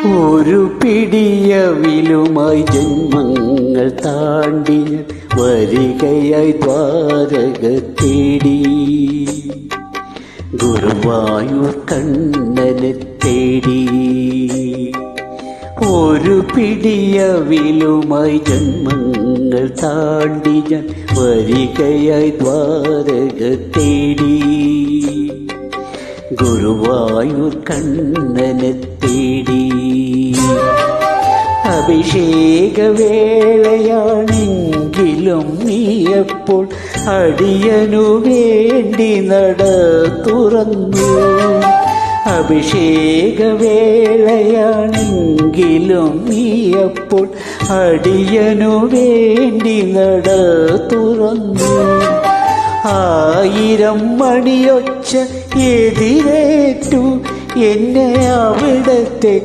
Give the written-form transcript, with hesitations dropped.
ഒരു പിടിയവിലുമായി ജന്മങ്ങൾ താണ്ടി ഞാൻ വരികയായി ദ്വാരക തേടി. ഗുരുവായൂർ കണ്ണനെ തേടി. ഒരു പിടിയവിലുമായി ജന്മങ്ങൾ താണ്ടി ഞാൻ വരികയായി ദ്വാരക തേടി. ഗുരുവായൂർ കണ്ണനെ തേടി. അഭിഷേകവേളയാണെങ്കിലും നീയപ്പോൾ അടിയനു വേണ്ടി നട തുറന്നു. അഭിഷേകവേളയാണെങ്കിലും നീയപ്പോൾ അടിയനു വേണ്ടി നട തുറന്നു. 1000 മണിയൊച്ച എതിരേറ്റു എന്നെ അവിടത്തെ